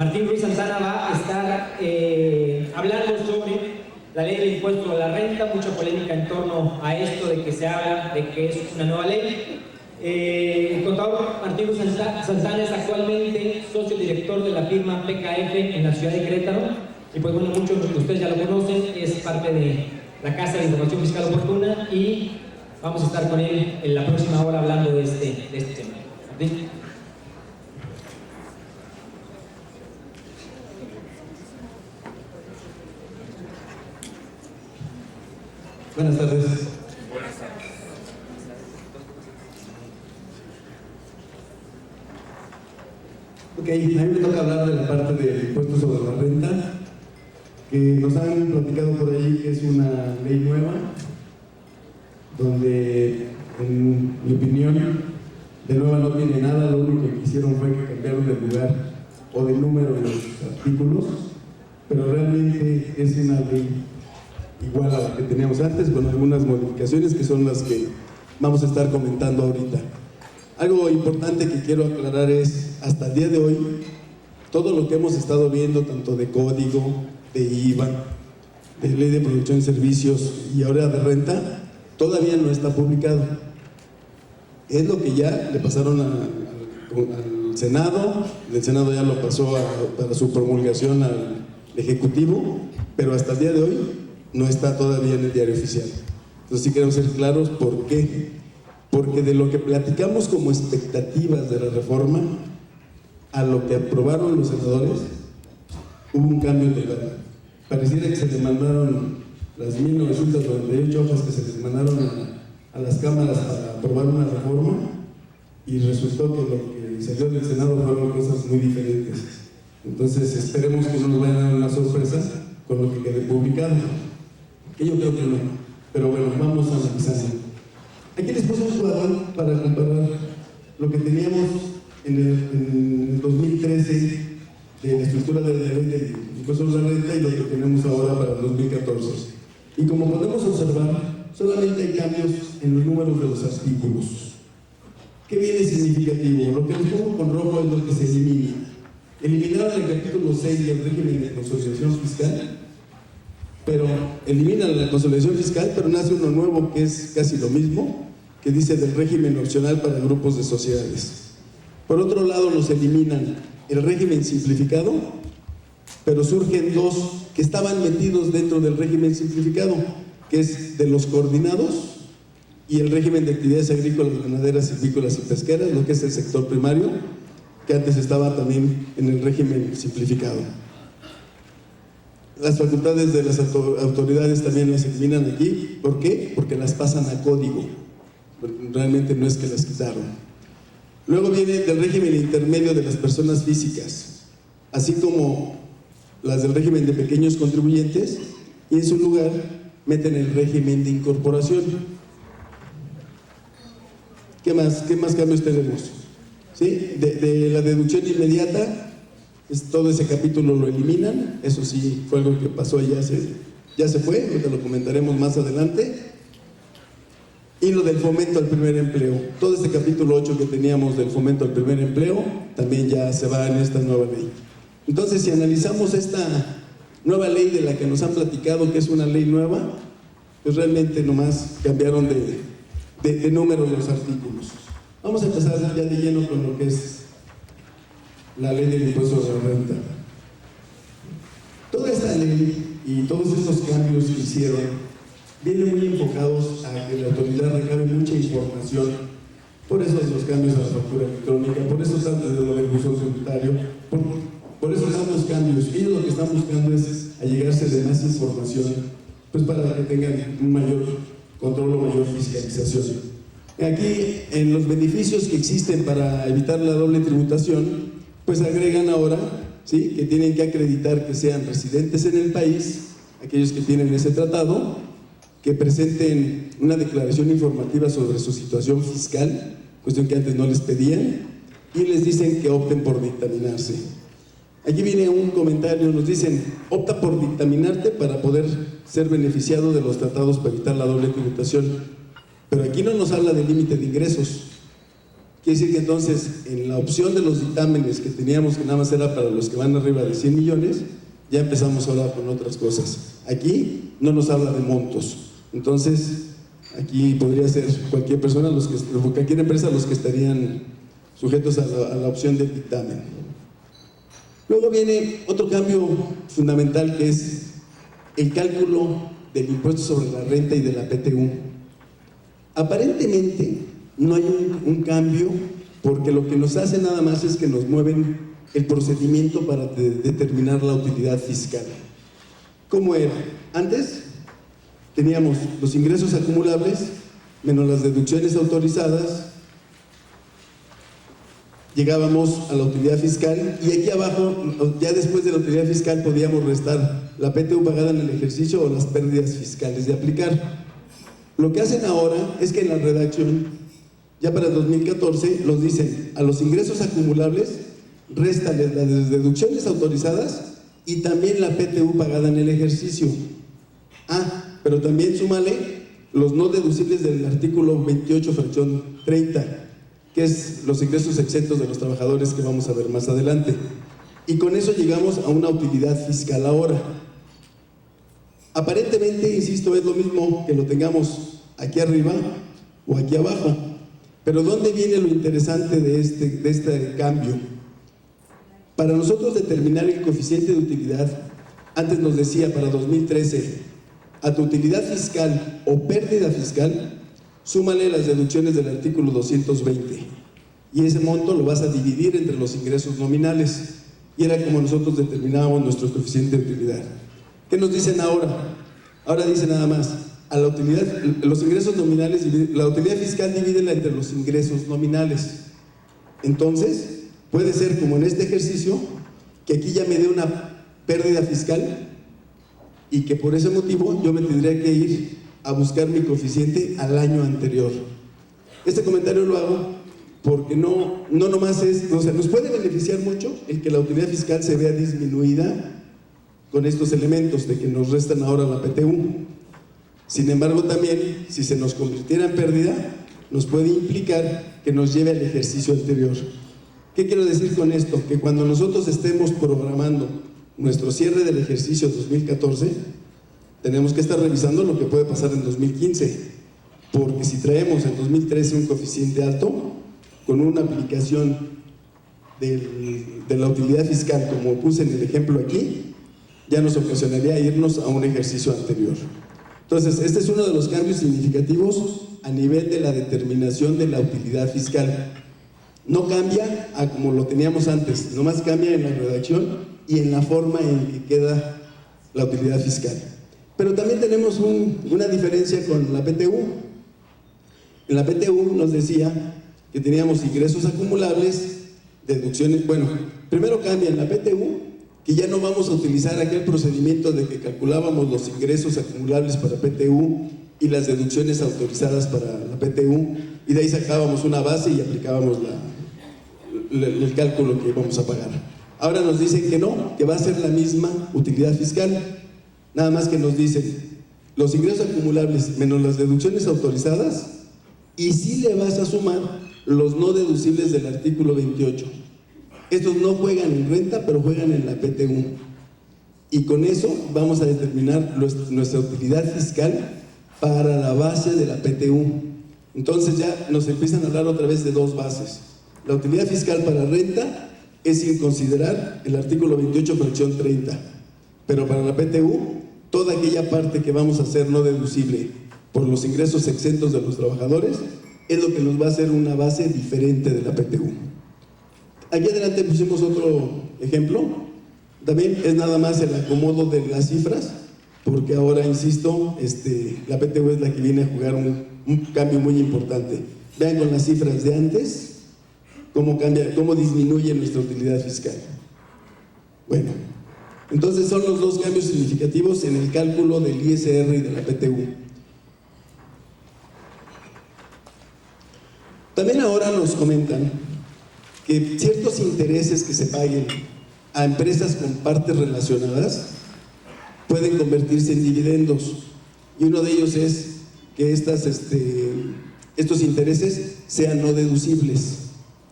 Martín Ruiz Santana va a estar hablando sobre la ley del impuesto a la renta, mucha polémica en torno a esto de que se habla de que es una nueva ley. El contador Martín Ruiz Santana es actualmente socio director de la firma PKF en la ciudad de Querétaro, y pues bueno, muchos de ustedes ya lo conocen, es parte de la Casa de Información Fiscal Oportuna, y vamos a estar con él en la próxima hora hablando de este tema. Martín. Buenas tardes. Buenas tardes. Ok, a mí me toca hablar de la parte del impuesto sobre la renta, que nos han platicado por ahí que es una ley nueva, donde, en mi opinión, de nueva no tiene nada. Lo único que hicieron fue que cambiaron de lugar o de número de los artículos, pero realmente es una ley igual a la que teníamos antes, con algunas modificaciones que son las que vamos a estar comentando ahorita. Algo importante que quiero aclarar es, hasta el día de hoy, todo lo que hemos estado viendo, tanto de código, de IVA, de ley de producción de servicios y ahora de renta, todavía no está publicado. Es lo que ya le pasaron al Senado, el Senado ya lo pasó para su promulgación al Ejecutivo, pero hasta el día de hoy no está todavía en el diario oficial. Entonces sí queremos ser claros. ¿Por qué? Porque de lo que platicamos como expectativas de la reforma a lo que aprobaron los senadores, hubo un cambio total. Pareciera que se le mandaron las 1998 hojas que se les mandaron a las cámaras para aprobar una reforma, y resultó que lo que salió del Senado fueron cosas muy diferentes. Entonces esperemos que no nos vayan a dar una sorpresa con lo que quede publicado. Que yo creo que no, pero bueno, vamos a analizar. Aquí les puse un cuadro para comparar lo que teníamos en el 2013 de la estructura de la ley del impuesto sobre la renta y lo que tenemos ahora para el 2014. Y como podemos observar, solamente hay cambios en los números de los artículos. ¿Qué viene significativo? Lo que les pongo con rojo es lo que se elimina. Eliminaron el capítulo 6 del régimen de consolidación fiscal, pero eliminan la consolidación fiscal, pero nace uno nuevo que es casi lo mismo, que dice del régimen opcional para grupos de sociedades. Por otro lado, nos eliminan el régimen simplificado, pero surgen dos que estaban metidos dentro del régimen simplificado, que es de los coordinados y el régimen de actividades agrícolas, ganaderas, silvícolas y pesqueras, lo que es el sector primario, que antes estaba también en el régimen simplificado. Las facultades de las autoridades también las eliminan aquí. ¿Por qué? Porque las pasan a código. Realmente no es que las quitaron. Luego viene del régimen intermedio de las personas físicas, así como las del régimen de pequeños contribuyentes, y en su lugar meten el régimen de incorporación. ¿Qué más cambios tenemos? ¿Sí? De la deducción inmediata, todo ese capítulo lo eliminan. Eso sí fue algo que pasó y ya se fue, ahorita lo comentaremos más adelante. Y lo del fomento al primer empleo, todo este capítulo 8 que teníamos del fomento al primer empleo también ya se va en esta nueva ley. Entonces, si analizamos esta nueva ley de la que nos han platicado que es una ley nueva, pues realmente nomás cambiaron de número los artículos. Vamos a empezar ya de lleno con lo que es la ley del impuesto sobre la renta. Toda esta ley y todos estos cambios que hicieron vienen muy enfocados a que la autoridad recabe mucha información. Por eso los cambios a la factura electrónica, por eso antes de lo del buzón tributario, por eso tantos cambios. Ellos lo que están buscando es allegarse de más información, pues para que tengan un mayor control o mayor fiscalización. Aquí, en los beneficios que existen para evitar la doble tributación, pues agregan ahora, ¿sí?, que tienen que acreditar que sean residentes en el país, aquellos que tienen ese tratado, que presenten una declaración informativa sobre su situación fiscal, cuestión que antes no les pedían, y les dicen que opten por dictaminarse. Aquí viene un comentario, nos dicen, opta por dictaminarte para poder ser beneficiado de los tratados para evitar la doble tributación. Pero aquí no nos habla del límite de ingresos. Quiere decir que entonces en la opción de los dictámenes que teníamos, que nada más era para los que van arriba de 100 millones, ya empezamos ahora con otras cosas. Aquí no nos habla de montos. Entonces, aquí podría ser cualquier persona, cualquier empresa, los que estarían sujetos a la opción del dictamen. Luego viene otro cambio fundamental, que es el cálculo del impuesto sobre la renta y de la PTU. Aparentemente no hay un cambio, porque lo que nos hace nada más es que nos mueven el procedimiento para determinar la utilidad fiscal. ¿Cómo era? Antes teníamos los ingresos acumulables menos las deducciones autorizadas, llegábamos a la utilidad fiscal, y aquí abajo, ya después de la utilidad fiscal, podíamos restar la PTU pagada en el ejercicio o las pérdidas fiscales de aplicar. Lo que hacen ahora es que en la redacción, ya para 2014, los dicen: a los ingresos acumulables, réstales las deducciones autorizadas y también la PTU pagada en el ejercicio. Pero también súmale los no deducibles del artículo 28, fracción 30, que es los ingresos exentos de los trabajadores, que vamos a ver más adelante. Y con eso llegamos a una utilidad fiscal ahora. Aparentemente, insisto, es lo mismo que lo tengamos aquí arriba o aquí abajo. Pero ¿dónde viene lo interesante de este cambio? Para nosotros determinar el coeficiente de utilidad, antes nos decía para 2013, a tu utilidad fiscal o pérdida fiscal, súmale las deducciones del artículo 220. Y ese monto lo vas a dividir entre los ingresos nominales. Y era como nosotros determinábamos nuestro coeficiente de utilidad. ¿Qué nos dicen ahora? Ahora dice nada más: a la utilidad, los ingresos nominales, la utilidad fiscal divídela entre los ingresos nominales. Entonces, puede ser como en este ejercicio, que aquí ya me dé una pérdida fiscal y que por ese motivo yo me tendría que ir a buscar mi coeficiente al año anterior. Este comentario lo hago porque no nomás nos puede beneficiar mucho el que la utilidad fiscal se vea disminuida con estos elementos de que nos restan ahora la PTU. Sin embargo, también, si se nos convirtiera en pérdida, nos puede implicar que nos lleve al ejercicio anterior. ¿Qué quiero decir con esto? Que cuando nosotros estemos programando nuestro cierre del ejercicio 2014, tenemos que estar revisando lo que puede pasar en 2015, porque si traemos en 2013 un coeficiente alto, con una aplicación de la utilidad fiscal, como puse en el ejemplo aquí, ya nos ocasionaría irnos a un ejercicio anterior. Entonces, este es uno de los cambios significativos a nivel de la determinación de la utilidad fiscal. No cambia a como lo teníamos antes, nomás cambia en la redacción y en la forma en que queda la utilidad fiscal. Pero también tenemos una diferencia con la PTU. En la PTU nos decía que teníamos ingresos acumulables, deducciones. Bueno, primero cambia en la PTU, que ya no vamos a utilizar aquel procedimiento de que calculábamos los ingresos acumulables para PTU y las deducciones autorizadas para la PTU, y de ahí sacábamos una base y aplicábamos el cálculo que íbamos a pagar. Ahora nos dicen que no, que va a ser la misma utilidad fiscal, nada más que nos dicen los ingresos acumulables menos las deducciones autorizadas, y sí le vas a sumar los no deducibles del artículo 28. Estos no juegan en renta, pero juegan en la PTU. Y con eso vamos a determinar nuestra utilidad fiscal para la base de la PTU. Entonces ya nos empiezan a hablar otra vez de dos bases. La utilidad fiscal para renta es sin considerar el artículo 28, fracción 30. Pero para la PTU, toda aquella parte que vamos a hacer no deducible por los ingresos exentos de los trabajadores es lo que nos va a hacer una base diferente de la PTU. Aquí adelante pusimos otro ejemplo. También es nada más el acomodo de las cifras, porque ahora, insisto, la PTU es la que viene a jugar un cambio muy importante. Vean con las cifras de antes cómo cambia, cómo disminuye nuestra utilidad fiscal. Bueno, entonces son los dos cambios significativos en el cálculo del ISR y de la PTU. También ahora nos comentan que ciertos intereses que se paguen a empresas con partes relacionadas pueden convertirse en dividendos, y uno de ellos es que estos intereses sean no deducibles.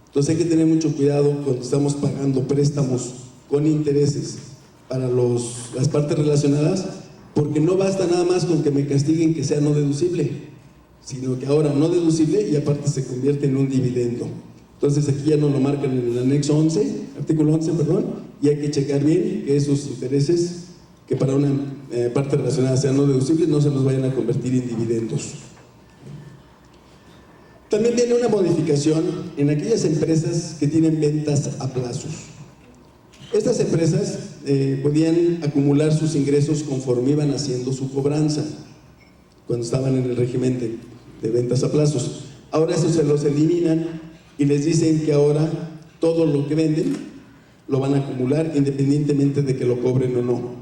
Entonces hay que tener mucho cuidado cuando estamos pagando préstamos con intereses para las partes relacionadas, porque no basta nada más con que me castiguen que sea no deducible, sino que ahora no deducible y aparte se convierte en un dividendo. Entonces aquí ya nos lo marcan en el anexo 11, artículo 11, perdón, y hay que checar bien que esos intereses que para una parte relacionada sean no deducibles no se nos vayan a convertir en dividendos. También viene una modificación en aquellas empresas que tienen ventas a plazos. Estas empresas podían acumular sus ingresos conforme iban haciendo su cobranza cuando estaban en el régimen de ventas a plazos. Ahora eso se los eliminan y les dicen que ahora todo lo que venden lo van a acumular independientemente de que lo cobren o no.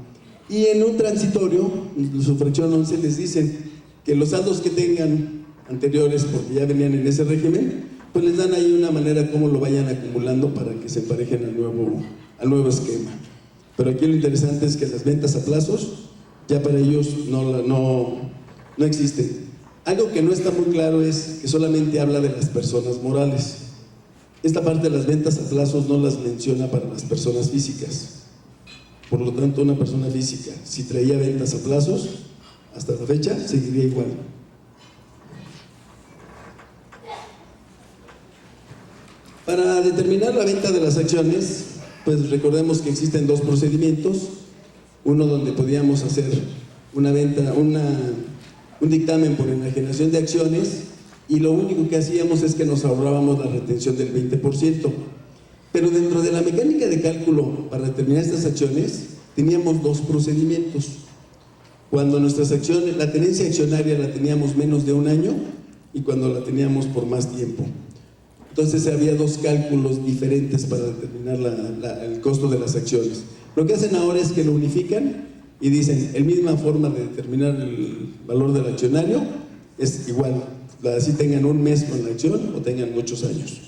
Y en un transitorio, en su fracción 11, les dicen que los saldos que tengan anteriores, porque ya venían en ese régimen, pues les dan ahí una manera como lo vayan acumulando para que se emparejen al nuevo esquema. Pero aquí lo interesante es que las ventas a plazos ya para ellos no existen. Algo que no está muy claro es que solamente habla de las personas morales. Esta parte de las ventas a plazos no las menciona para las personas físicas. Por lo tanto, una persona física, si traía ventas a plazos, hasta la fecha seguiría igual. Para determinar la venta de las acciones, pues recordemos que existen dos procedimientos. Uno donde podíamos hacer una venta, un dictamen por enajenación de acciones, y lo único que hacíamos es que nos ahorrábamos la retención del 20%. Pero dentro de la mecánica de cálculo para determinar estas acciones, teníamos dos procedimientos. Cuando nuestras acciones, la tenencia accionaria la teníamos menos de un año y cuando la teníamos por más tiempo. Entonces había dos cálculos diferentes para determinar el costo de las acciones. Lo que hacen ahora es que lo unifican y dicen, la misma forma de determinar el valor del accionario es igual, así tengan un mes con la acción o tengan muchos años.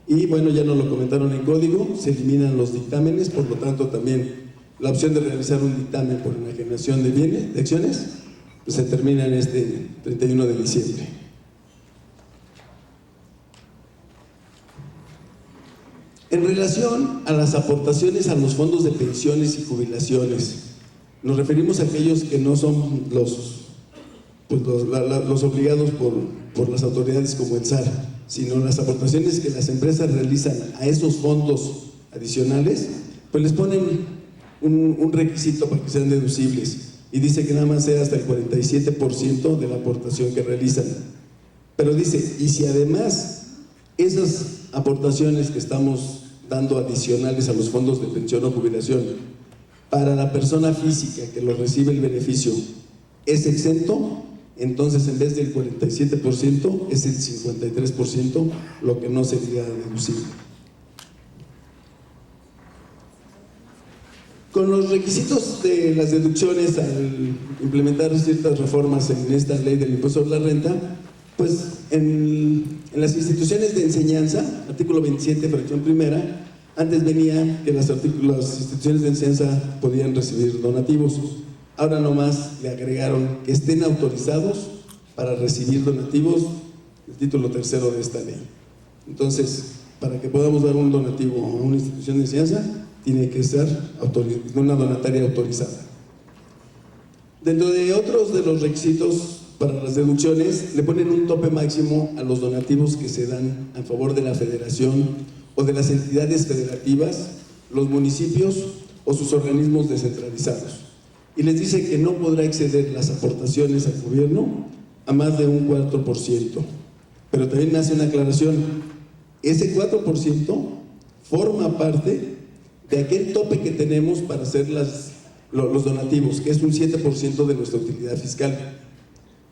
Y bueno, ya nos lo comentaron en código, se eliminan los dictámenes, por lo tanto también la opción de realizar un dictamen por enajenación de acciones, pues se termina en este 31 de diciembre. En relación a las aportaciones a los fondos de pensiones y jubilaciones, nos referimos a aquellos que no son los obligados por las autoridades como el SAR, sino las aportaciones que las empresas realizan a esos fondos adicionales, pues les ponen un requisito para que sean deducibles y dice que nada más sea hasta el 47% de la aportación que realizan. Pero dice, y si además esas aportaciones que estamos dando adicionales a los fondos de pensión o jubilación para la persona física que lo recibe el beneficio es exento, entonces en vez del 47% es el 53% lo que no sería deducible. Con los requisitos de las deducciones al implementar ciertas reformas en esta ley del impuesto sobre la renta, pues en las instituciones de enseñanza, artículo 27, fracción primera, antes venía que las instituciones de enseñanza podían recibir donativos. Ahora nomás le agregaron que estén autorizados para recibir donativos, el título tercero de esta ley. Entonces, para que podamos dar un donativo a una institución de enseñanza, tiene que ser una donataria autorizada. Dentro de otros de los requisitos para las deducciones, le ponen un tope máximo a los donativos que se dan a favor de la federación o de las entidades federativas, los municipios o sus organismos descentralizados. Y les dice que no podrá exceder las aportaciones al gobierno a más de un 4%. Pero también me hace una aclaración, ese 4% forma parte de aquel tope que tenemos para hacer los donativos, que es un 7% de nuestra utilidad fiscal.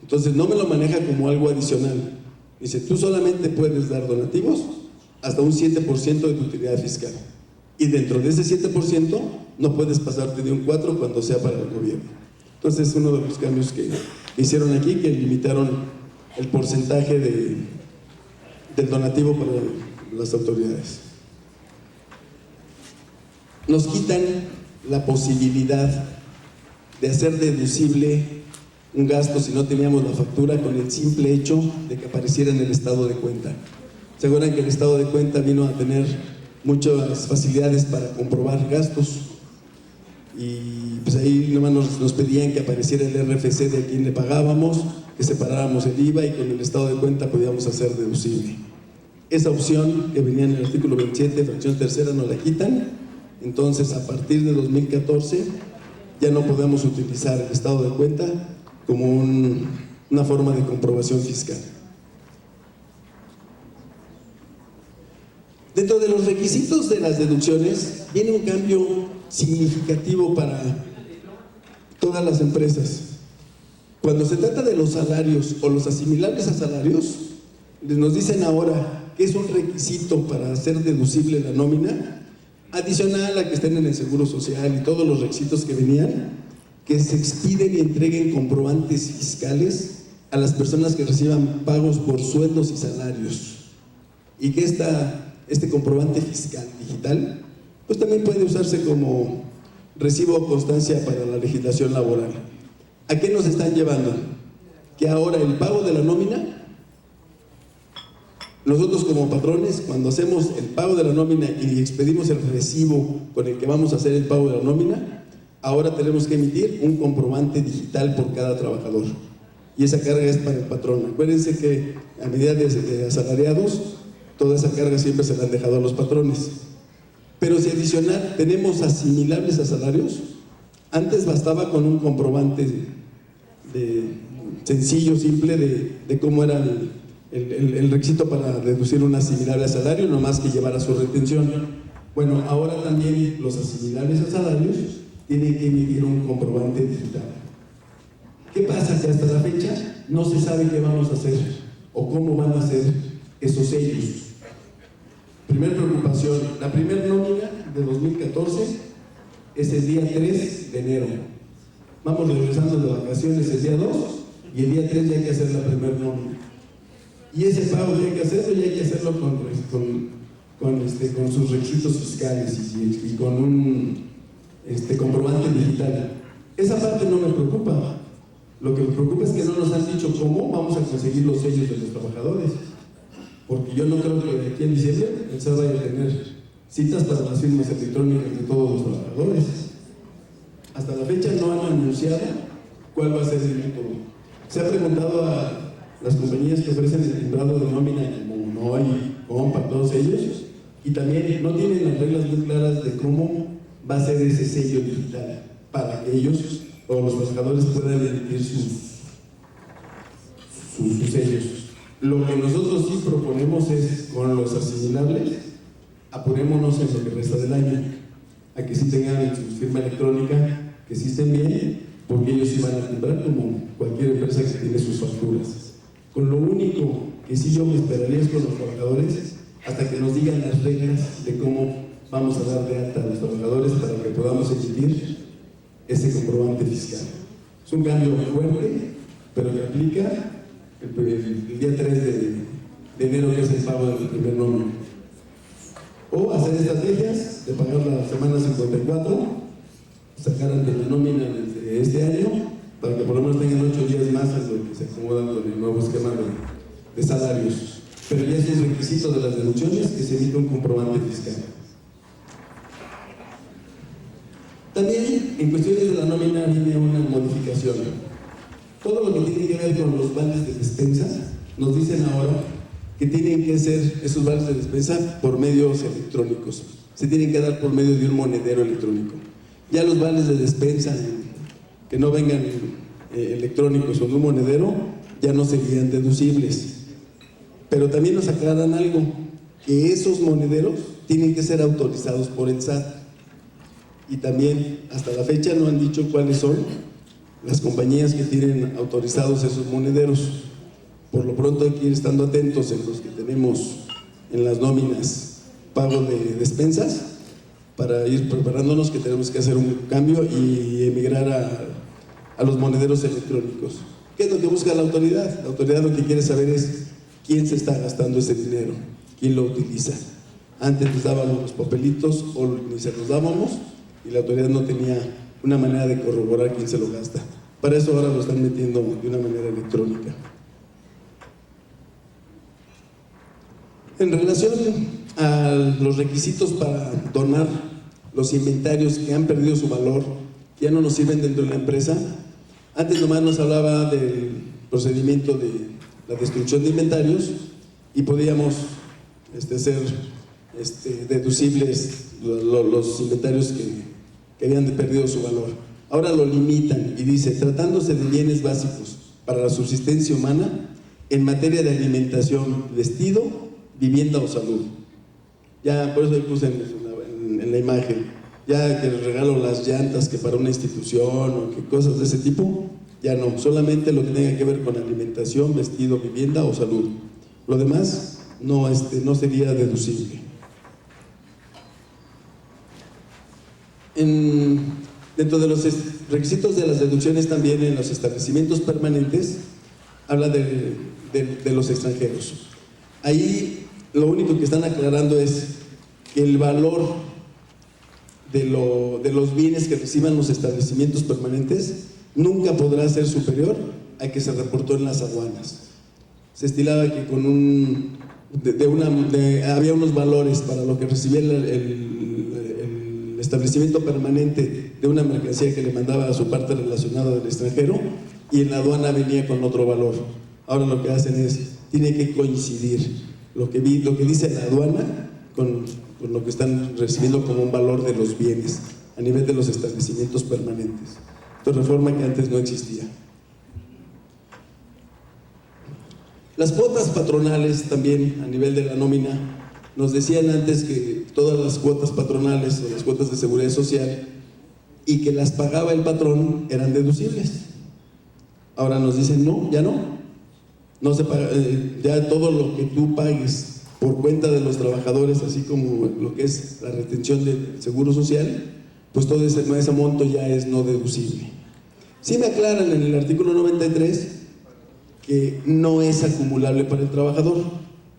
Entonces no me lo maneja como algo adicional. Dice, tú solamente puedes dar donativos hasta un 7% de tu utilidad fiscal. Y dentro de ese 7% no puedes pasarte de un 4% cuando sea para el gobierno. Entonces es uno de los cambios que hicieron aquí, que limitaron el porcentaje del donativo para las autoridades. Nos quitan la posibilidad de hacer deducible un gasto si no teníamos la factura con el simple hecho de que apareciera en el estado de cuenta. Se acuerdan que el estado de cuenta vino a tener muchas facilidades para comprobar gastos, y pues ahí nomás nos pedían que apareciera el RFC de a quién le pagábamos, que separáramos el IVA y con el estado de cuenta podíamos hacer deducible. Esa opción que venía en el artículo 27, fracción tercera, nos la quitan. Entonces, a partir de 2014 ya no podemos utilizar el estado de cuenta como una forma de comprobación fiscal. Dentro de los requisitos de las deducciones viene un cambio significativo para todas las empresas. Cuando se trata de los salarios o los asimilables a salarios, nos dicen ahora que es un requisito para hacer deducible la nómina, adicional a que estén en el Seguro Social y todos los requisitos que venían, que se expiden y entreguen comprobantes fiscales a las personas que reciban pagos por sueldos y salarios, y que este comprobante fiscal digital pues también puede usarse como recibo o constancia para la legislación laboral. ¿A qué nos están llevando? Que ahora el pago de la nómina, nosotros como patrones, cuando hacemos el pago de la nómina y expedimos el recibo con el que vamos a hacer el pago de la nómina, ahora tenemos que emitir un comprobante digital por cada trabajador, y esa carga es para el patrón. Acuérdense que a medida de asalariados, toda esa carga siempre se la han dejado a los patrones. Pero si adicional tenemos asimilables a salarios, antes bastaba con un comprobante sencillo, simple, de cómo era el requisito para deducir un asimilable a salario, no más que llevar a su retención. Bueno, ahora también los asimilables a salarios tienen que emitir un comprobante digital. ¿Qué pasa? Que hasta la fecha no se sabe qué vamos a hacer o cómo van a ser esos sellos. Primer preocupación, la primera nómina de 2014 es el día 3 de enero. Vamos regresando de vacaciones el día 2 y el día 3 ya hay que hacer la primera nómina. Y ese pago ya hay que hacerlo, y hay que hacerlo con sus requisitos fiscales y con un comprobante digital. Esa parte no me preocupa. Lo que me preocupa es que no nos han dicho cómo vamos a conseguir los sellos de los trabajadores. Porque yo no creo que de aquí en diciembre el SAT vaya a tener citas para las firmas electrónicas de todos los trabajadores. Hasta la fecha no han anunciado cuál va a ser el método. Se ha preguntado a las compañías que ofrecen el timbrado de nómina, como NOI, COMPA, todos ellos, y también no tienen las reglas muy claras de cómo va a ser ese sello digital para que ellos o los trabajadores puedan emitir sus sellos. Lo que nosotros sí proponemos es, con los asimilables, apurémonos en lo que resta del año, a que sí tengan su firma electrónica, que sí estén bien, porque ellos sí van a timbrar como cualquier empresa que tiene sus facturas. Con lo único que sí yo me esperaría es con los trabajadores, hasta que nos digan las reglas de cómo vamos a dar de alta a los trabajadores para que podamos emitir ese comprobante fiscal. Es un cambio fuerte, pero que aplica el día 3 de enero, que es el pago del primer nómina. O hacer estrategias de pagar la semana 54, sacar ante la nómina desde este año, para que por lo menos tengan 8 días más en lo que se acomodan con el nuevo esquema de salarios. Pero ya es un requisito de las deducciones que se emite un comprobante fiscal. También en cuestiones de la nómina viene una modificación. Todo lo que tiene que ver con los vales de despensa, nos dicen ahora que tienen que ser esos vales de despensa por medios electrónicos. Se tienen que dar por medio de un monedero electrónico. Ya los vales de despensa que no vengan electrónicos o de un monedero ya no serían deducibles. Pero también nos aclaran algo, que esos monederos tienen que ser autorizados por el SAT. Y también hasta la fecha no han dicho cuáles son las compañías que tienen autorizados esos monederos. Por lo pronto hay que ir estando atentos en los que tenemos en las nóminas pago de despensas, para ir preparándonos que tenemos que hacer un cambio y emigrar a los monederos electrónicos. ¿Qué es lo que busca la autoridad? La autoridad lo que quiere saber es quién se está gastando ese dinero, quién lo utiliza. Antes les dábamos los papelitos o ni se los dábamos y la autoridad no tenía una manera de corroborar quién se lo gasta. Para eso ahora lo están metiendo de una manera electrónica. En relación a los requisitos para donar los inventarios que han perdido su valor, que ya no nos sirven dentro de la empresa, antes nomás nos hablaba del procedimiento de la destrucción de inventarios y podíamos hacer deducibles los inventarios que habían perdido su valor. Ahora lo limitan y dice, tratándose de bienes básicos para la subsistencia humana en materia de alimentación, vestido, vivienda o salud. Ya, por eso le puse en la imagen, ya que les regalo las llantas que para una institución o que cosas de ese tipo, ya no, solamente lo que tenga que ver con alimentación, vestido, vivienda o salud. Lo demás no sería deducible. Dentro de los requisitos de las deducciones también en los establecimientos permanentes habla de los extranjeros. Ahí lo único que están aclarando es que el valor de los bienes que reciban los establecimientos permanentes nunca podrá ser superior a que se reportó en las aduanas. Se estilaba que había unos valores para lo que recibía el establecimiento permanente de una mercancía que le mandaba a su parte relacionada del extranjero, y en la aduana venía con otro valor. Ahora lo que hacen tiene que coincidir lo que dice la aduana con lo que están recibiendo como un valor de los bienes a nivel de los establecimientos permanentes. Esto es reforma que antes no existía. Las cuotas patronales también a nivel de la nómina, nos decían antes que todas las cuotas patronales o las cuotas de seguridad social y que las pagaba el patrón eran deducibles. Ahora nos dicen no se paga, ya todo lo que tú pagues por cuenta de los trabajadores, así como lo que es la retención del seguro social, pues todo ese monto ya es no deducible. Sí me aclaran en el artículo 93 que no es acumulable para el trabajador.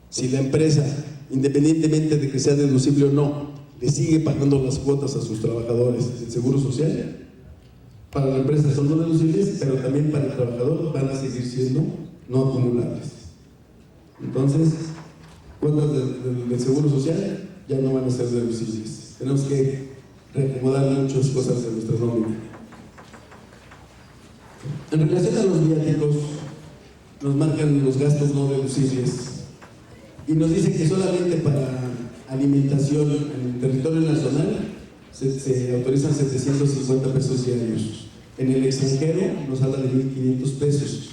Si la empresa, independientemente de que sea deducible o no, le sigue pagando las cuotas a sus trabajadores del seguro social, para la empresa son no deducibles, pero también para el trabajador van a seguir siendo no acumulables. Entonces, cuotas del seguro social ya no van a ser deducibles. Tenemos que reacomodar muchas cosas de nuestra nómina. En relación a los viáticos, nos marcan los gastos no deducibles y nos dicen que solamente para alimentación en el territorio nacional se autorizan 750 pesos diarios. En el extranjero nos habla de 1.500 pesos.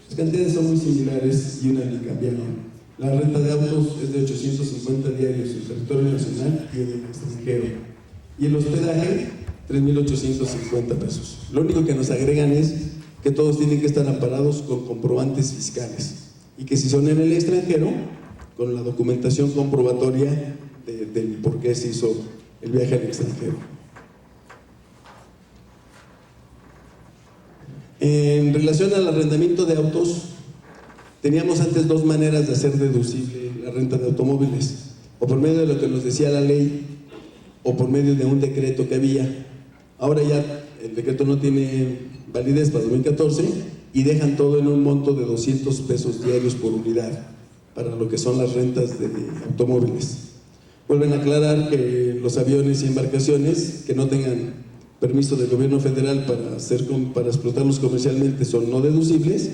Las cantidades son muy similares y una ni cambiaron. La renta de autos es de 850 diarios en el territorio nacional y en el extranjero. Y el hospedaje, 3.850 pesos. Lo único que nos agregan es que todos tienen que estar amparados con comprobantes fiscales y que si son en el extranjero, con la documentación comprobatoria del por qué se hizo el viaje al extranjero. En relación al arrendamiento de autos, teníamos antes dos maneras de hacer deducible la renta de automóviles, o por medio de lo que nos decía la ley, o por medio de un decreto que había. Ahora ya el decreto no tiene validez para 2014 y dejan todo en un monto de 200 pesos diarios por unidad para lo que son las rentas de automóviles. Vuelven a aclarar que los aviones y embarcaciones que no tengan permiso del gobierno federal para explotarlos comercialmente son no deducibles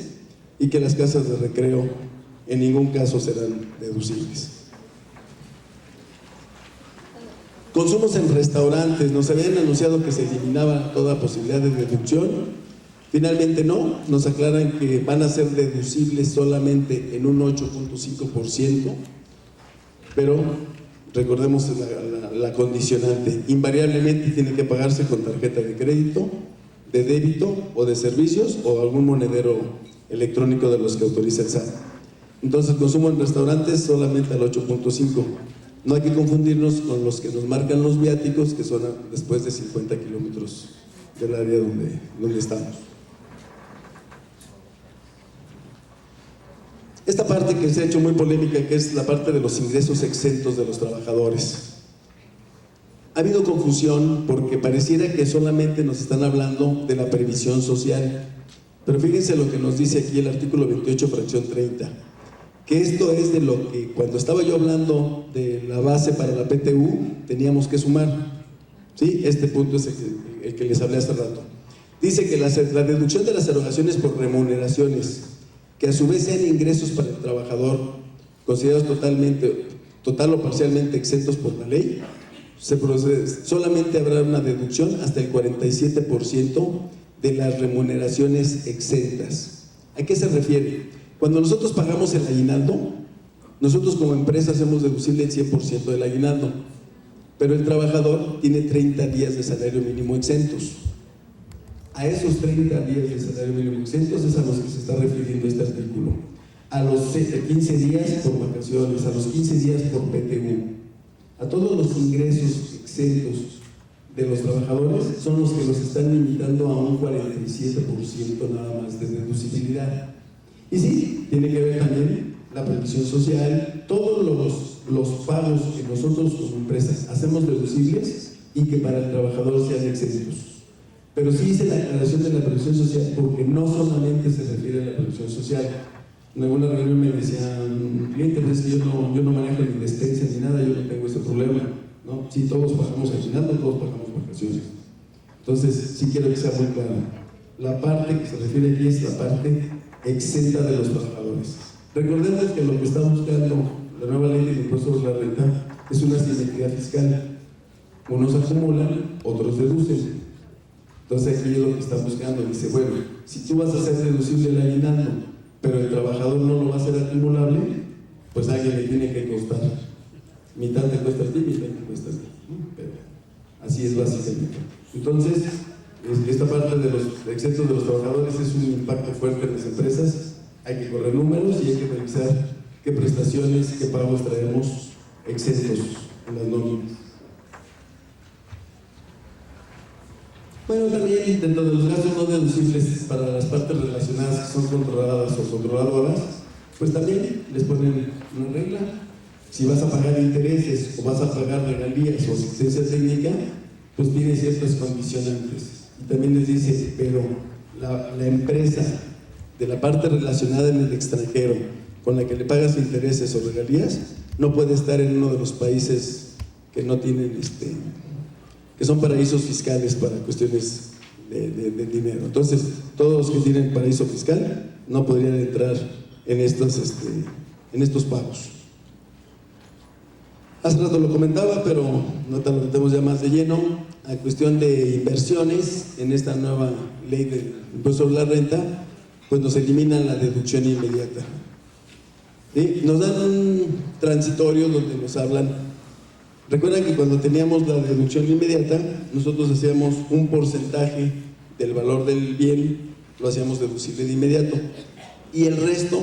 y que las casas de recreo en ningún caso serán deducibles. Consumos en restaurantes, nos habían anunciado que se eliminaba toda posibilidad de deducción, finalmente no, nos aclaran que van a ser deducibles solamente en un 8.5%, pero recordemos la condicionante, invariablemente tiene que pagarse con tarjeta de crédito, de débito o de servicios o algún monedero electrónico de los que autoriza el SAT. Entonces el consumo en restaurantes solamente al 8.5%. No hay que confundirnos con los que nos marcan los viáticos, que son después de 50 kilómetros del área donde estamos. Esta parte que se ha hecho muy polémica, que es la parte de los ingresos exentos de los trabajadores. Ha habido confusión porque pareciera que solamente nos están hablando de la previsión social, pero fíjense lo que nos dice aquí el artículo 28, fracción 30. que esto es de lo que cuando estaba yo hablando de la base para la PTU teníamos que sumar. ¿Sí? Este punto es el que les hablé hace rato. Dice que la deducción de las erogaciones por remuneraciones, que a su vez sean ingresos para el trabajador, considerados total o parcialmente exentos por la ley, solamente habrá una deducción hasta el 47% de las remuneraciones exentas. ¿A qué se refiere? Cuando nosotros pagamos el aguinaldo, nosotros como empresa hacemos deducible el 100% del aguinaldo, pero el trabajador tiene 30 días de salario mínimo exentos. A esos 30 días de salario mínimo exentos es a los que se está refiriendo este artículo. A los 15 días por vacaciones, a los 15 días por PTU. A todos los ingresos exentos de los trabajadores son los que los están limitando a un 47% nada más de deducibilidad. Y sí, tiene que ver también la previsión social, todos los pagos que nosotros como empresas hacemos deducibles y que para el trabajador sean exentos. Pero sí hice la aclaración de la previsión social porque no solamente se refiere a la previsión social. En alguna reunión me decía un cliente, pues que yo no manejo ni despensa ni nada, yo no tengo ese problema, ¿no? Sí, todos pagamos aguinaldo, todos pagamos vacaciones. Entonces, sí quiero que sea muy claro. La parte que se refiere aquí es la parte exenta de los trabajadores. Recordemos que lo que está buscando la nueva ley del impuesto sobre la renta es una simetría fiscal. Unos acumulan, otros deducen. Entonces aquí es lo que está buscando. Dice, bueno, si tú vas a hacer deducible el aguinaldo, pero el trabajador no lo va a hacer acumulable, pues a alguien le tiene que costar. Mitad te cuesta a ti, mitad te cuesta a ti. Pero así es básicamente. Entonces, esta parte de los exentos de los trabajadores es un impacto fuerte en las empresas. Hay que correr números y hay que revisar qué prestaciones, qué pagos traemos exentos en las nóminas. Bueno, también dentro de los gastos no deducibles para las partes relacionadas que son controladas o controladoras, pues también les ponen una regla. Si vas a pagar intereses o vas a pagar regalías o asistencia técnica, pues tiene ciertas condicionantes. Y también les dice, pero la empresa de la parte relacionada en el extranjero con la que le pagas intereses o regalías no puede estar en uno de los países que no tienen que son paraísos fiscales para cuestiones de dinero. Entonces, todos los que tienen paraíso fiscal no podrían entrar en estos pagos. Hace rato lo comentaba, pero no te lo metemos ya más de lleno. A cuestión de inversiones, en esta nueva ley del impuesto sobre la renta, pues nos eliminan la deducción inmediata. ¿Sí? Nos dan un transitorio donde nos hablan. Recuerden que cuando teníamos la deducción inmediata, nosotros hacíamos un porcentaje del valor del bien, lo hacíamos deducible de inmediato, y el resto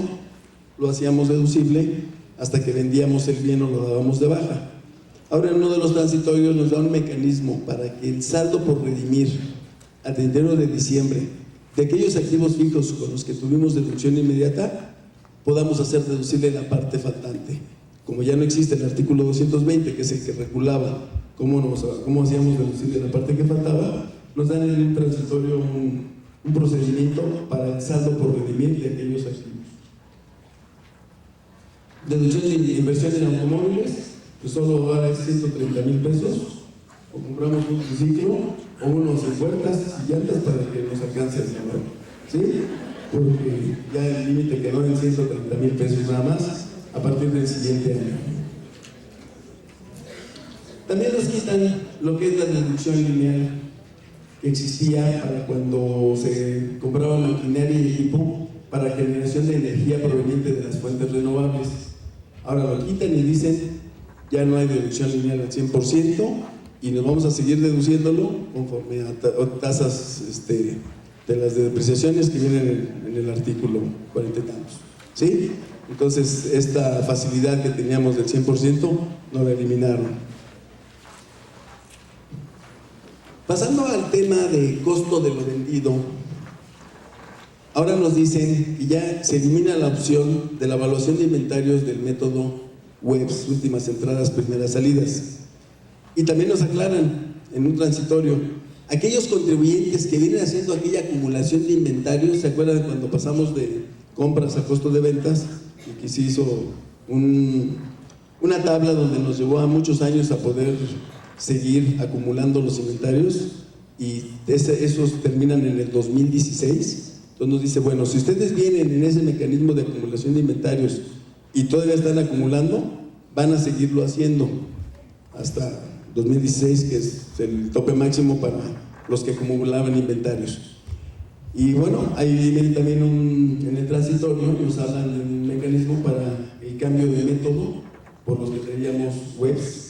lo hacíamos deducible hasta que vendíamos el bien o lo dábamos de baja. Ahora en uno de los transitorios nos da un mecanismo para que el saldo por redimir a 31 de diciembre de aquellos activos fijos con los que tuvimos deducción inmediata, podamos hacer deducible la parte faltante. Como ya no existe el artículo 220, que es el que regulaba cómo hacíamos deducible la parte que faltaba, nos dan en un transitorio un procedimiento para el saldo por redimir de aquellos activos. Deducción de inversión en automóviles, pues solo ahora es 130,000 pesos, o compramos un triciclo o unos en puertas y llantas para que nos alcance el dinero, ¿sí? Porque ya el límite quedó en 130,000 pesos nada más a partir del siguiente año. También nos quitan lo que es la deducción lineal que existía para cuando se compraba maquinaria y equipo para generación de energía proveniente de las fuentes renovables. Ahora lo quitan y dicen ya no hay deducción lineal al 100% y nos vamos a seguir deduciéndolo conforme a tasas de las depreciaciones que vienen en el artículo 40 y tantos. ¿Sí? Entonces, esta facilidad que teníamos del 100% no la eliminaron. Pasando al tema de costo de lo vendido, ahora nos dicen que ya se elimina la opción de la evaluación de inventarios del método WEBS, últimas entradas, primeras salidas. Y también nos aclaran en un transitorio, aquellos contribuyentes que vienen haciendo aquella acumulación de inventarios, ¿se acuerdan cuando pasamos de compras a costo de ventas? y que se hizo una tabla donde nos llevó a muchos años a poder seguir acumulando los inventarios, y esos terminan en el 2016. Entonces nos dice, bueno, si ustedes vienen en ese mecanismo de acumulación de inventarios y todavía están acumulando, van a seguirlo haciendo hasta 2016, que es el tope máximo para los que acumulaban inventarios. Y bueno, ahí viene también en el transitorio nos hablan de un mecanismo para el cambio de método por los que teníamos webs